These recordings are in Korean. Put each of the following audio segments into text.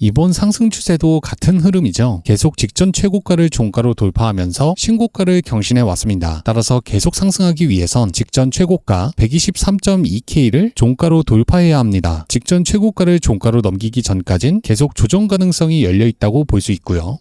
이번 상승 추세도 같은 흐름이죠. 계속 직전 최고가를 종가로 돌파하면서 신고가를 경신해 왔습니다. 따라서 계속 상승하기 위해선 직전 최고가 123.2K를 종가로 돌파해야 합니다. 직전 최고가를 종가로 넘기기 전까진 계속 조정 가능성이 열려 있다고 볼 수 있고요.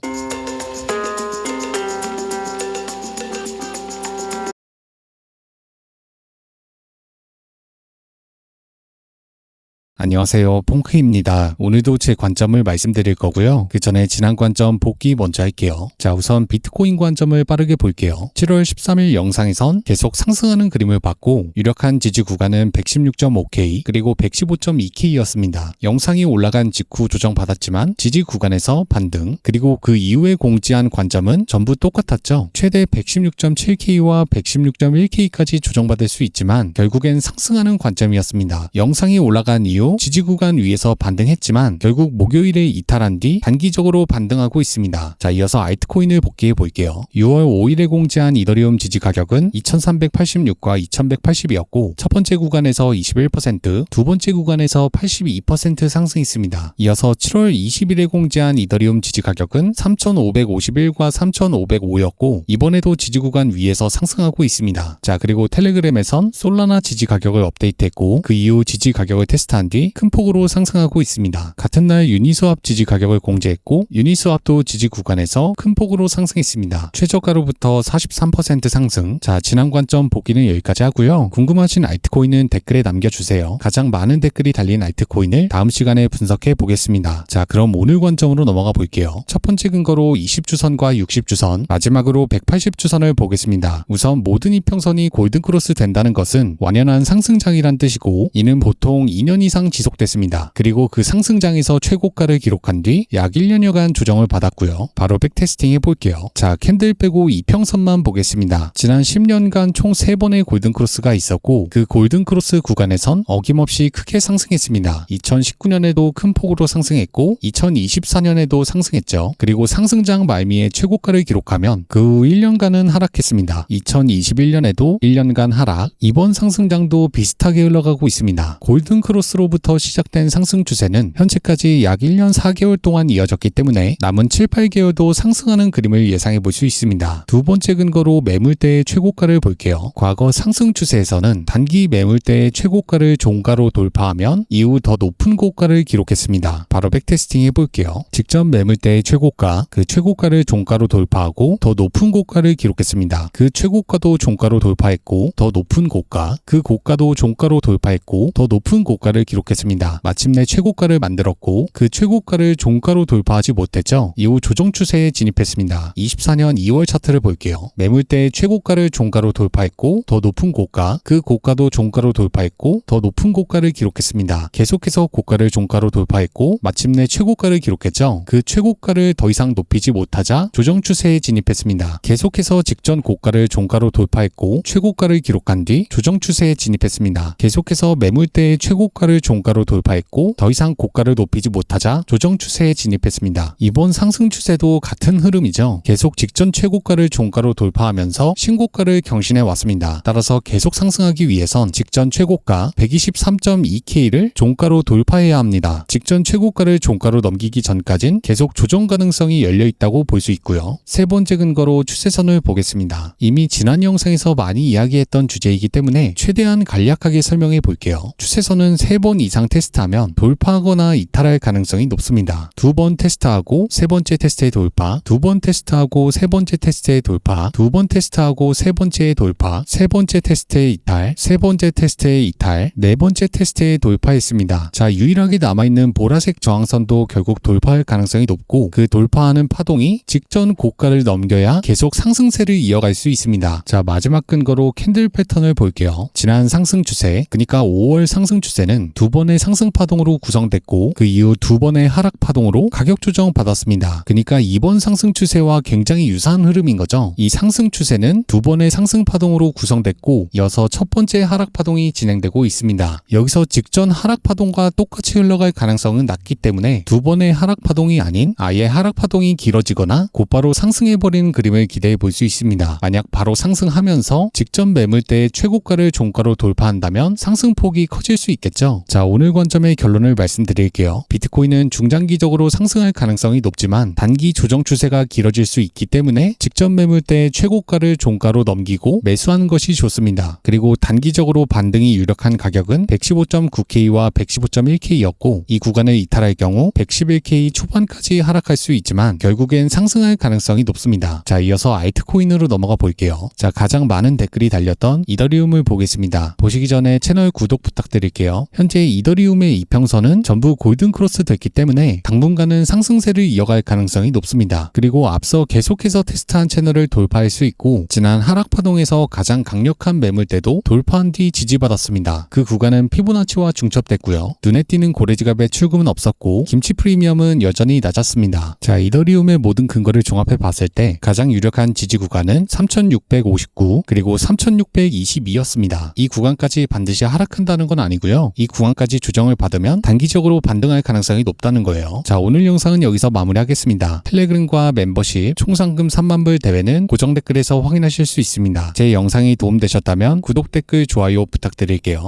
안녕하세요, 퐁크입니다. 오늘도 제 관점을 말씀드릴 거고요. 그 전에 지난 관점 복귀 먼저 할게요. 자, 우선 비트코인 관점을 빠르게 볼게요. 7월 13일 영상에선 계속 상승하는 그림을 봤고 유력한 지지 구간은 116.5K 그리고 115.2K였습니다. 영상이 올라간 직후 조정받았지만 지지 구간에서 반등, 그리고 그 이후에 공지한 관점은 전부 똑같았죠. 최대 116.7K와 116.1K까지 조정받을 수 있지만 결국엔 상승하는 관점이었습니다. 영상이 올라간 이후 지지 구간 위에서 반등했지만 결국 목요일에 이탈한 뒤 단기적으로 반등하고 있습니다. 자, 이어서 알트코인을 복귀해 볼게요. 6월 5일에 공지한 이더리움 지지 가격은 2386과 2180이었고 첫 번째 구간에서 21%, 두 번째 구간에서 82% 상승했습니다. 이어서 7월 20일에 공지한 이더리움 지지 가격은 3551과 3505였고 이번에도 지지 구간 위에서 상승하고 있습니다. 자, 그리고 텔레그램에선 솔라나 지지 가격을 업데이트했고 그 이후 지지 가격을 테스트한 뒤 큰 폭으로 상승하고 있습니다. 같은 날 유니스왑 지지 가격을 공지했고 유니스왑도 지지 구간에서 큰 폭으로 상승했습니다. 최저가로부터 43% 상승. 자, 지난 관점 보기는 여기까지 하고요. 궁금하신 알트코인은 댓글에 남겨주세요. 가장 많은 댓글이 달린 알트코인을 다음 시간에 분석해 보겠습니다. 자, 그럼 오늘 관점으로 넘어가 볼게요. 첫 번째 근거로 20주선과 60주선, 마지막으로 180주선을 보겠습니다. 우선 모든 이평선이 골든크로스 된다는 것은 완연한 상승장이란 뜻이고 이는 보통 2년 이상 지속됐습니다. 그리고 그 상승장에서 최고가를 기록한 뒤 약 1년여간 조정을 받았고요. 바로 백테스팅 해볼게요. 자, 캔들 빼고 이평선만 보겠습니다. 지난 10년간 총 3번의 골든크로스가 있었고 그 골든크로스 구간에선 어김없이 크게 상승했습니다. 2019년에도 큰 폭으로 상승했고 2024년에도 상승했죠. 그리고 상승장 말미에 최고가를 기록하면 그 후 1년간은 하락했습니다. 2021년에도 1년간 하락, 이번 상승장도 비슷하게 흘러가고 있습니다. 골든크로스로부터 시작된 상승 추세는 현재까지 약 1년 4개월 동안 이어졌기 때문에 남은 7, 8개월도 상승하는 그림을 예상해 볼 수 있습니다. 두 번째 근거로 매물대의 최고가를 볼게요. 과거 상승 추세에서는 단기 매물대의 최고가를 종가로 돌파하면 이후 더 높은 고가를 기록했습니다. 바로 백테스팅 해볼게요. 직전 매물대의 최고가, 그 최고가를 종가로 돌파하고 더 높은 고가를 기록했습니다. 그 최고가도 종가로 돌파했고 더 높은 고가, 그 고가도 종가로 돌파했고 더 높은 고가를 기록했습니다. 마침내 최고가를 만들었고 그 최고가를 종가로 돌파하지 못했죠. 이후 조정 추세에 진입했습니다. 24년 2월 차트를 볼게요. 매물대의 최고가를 종가로 돌파했고 더 높은 고가, 그 고가도 종가로 돌파했고 더 높은 고가를 기록했습니다. 계속해서 고가를 종가로 돌파했고 마침내 최고가를 기록했죠. 그 최고가를 더 이상 높이지 못하자 조정 추세에 진입했습니다. 계속해서 직전 고가를 종가로 돌파했고 최고가를 기록한 뒤 조정 추세에 진입했습니다. 계속해서 매물대의 최고가를 종가로 돌파했고 더 이상 고가를 높이지 못하자 조정 추세에 진입했습니다. 이번 상승 추세도 같은 흐름이죠. 계속 직전 최고가를 종가로 돌파하면서 신고가를 경신해 왔습니다. 따라서 계속 상승하기 위해선 직전 최고가 123.2K를 종가로 돌파해야 합니다. 직전 최고가를 종가로 넘기기 전까진 계속 조정 가능성이 열려 있다고 볼 수 있고요. 세 번째 근거로 추세선을 보겠습니다. 이미 지난 영상에서 많이 이야기했던 주제이기 때문에 최대한 간략하게 설명해 볼게요. 추세선은 3번 이상 테스트하면 돌파하거나 이탈할 가능성이 높습니다. 2번 테스트하고 세 번째 테스트의 돌파, 2번 테스트하고 세 번째 테스트의 돌파, 2번 테스트하고 세 번째의 돌파, 세 번째 테스트의 이탈, 세 번째 테스트의 이탈, 네 번째 테스트에 돌파했습니다. 자, 유일하게 남아있는 보라색 저항선도 결국 돌파할 가능성이 높고 그 돌파하는 파동이 직전 고가를 넘겨야 계속 상승세를 이어갈 수 있습니다. 자, 마지막 근거로 캔들 패턴을 볼게요. 지난 상승 추세, 그러니까 5월 상승 추세는 2번의 상승 파동으로 구성됐고 그 이후 2번의 하락 파동으로 가격 조정 받았습니다. 그러니까 이번 상승 추세와 굉장히 유사한 흐름인 거죠. 이 상승 추세는 2번의 상승 파동으로 구성됐고 이어서 첫 번째 하락 파동이 진행되고 있습니다. 여기서 직전 하락 파동과 똑같이 흘러갈 가능성은 낮기 때문에 2번의 하락 파동이 아닌 아예 하락 파동이 길어지거나 곧바로 상승해버리는 그림을 기대해 볼 수 있습니다. 만약 바로 상승하면서 직전 매물대의 최고가를 종가로 돌파한다면 상승폭이 커질 수 있겠죠. 자, 자, 오늘 관점의 결론을 말씀드릴게요. 비트코인은 중장기적으로 상승할 가능성이 높지만 단기 조정 추세가 길어질 수 있기 때문에 직전 매물 때 최고가를 종가로 넘기고 매수하는 것이 좋습니다. 그리고 단기적으로 반등이 유력한 가격은 115.9K와 115.1K였고 이 구간을 이탈할 경우 111K 초반까지 하락할 수 있지만 결국엔 상승할 가능성이 높습니다. 자, 이어서 알트코인으로 넘어가 볼게요. 자, 가장 많은 댓글이 달렸던 이더리움을 보겠습니다. 보시기 전에 채널 구독 부탁드릴게요. 현재 이더리움의 이평선은 전부 골든크로스 됐기 때문에 당분간은 상승세를 이어갈 가능성이 높습니다. 그리고 앞서 계속해서 테스트한 채널을 돌파할 수 있고 지난 하락 파동에서 가장 강력한 매물대도 돌파한 뒤 지지받았습니다. 그 구간은 피보나치와 중첩됐고요. 눈에 띄는 고래지갑의 출금은 없었고 김치 프리미엄은 여전히 낮았습니다. 자, 이더리움의 모든 근거를 종합해 봤을 때 가장 유력한 지지 구간은 3659 그리고 3622였습니다. 이 구간까지 반드시 하락한다는 건 아니고요. 이 구간까지 조정을 받으면 단기적으로 반등할 가능성이 높다는 거예요. 자, 오늘 영상은 여기서 마무리하겠습니다. 텔레그램과 멤버십 총 상금 3만불 대회는 고정 댓글에서 확인하실 수 있습니다. 제 영상이 도움되셨다면 구독, 댓글, 좋아요 부탁드릴게요.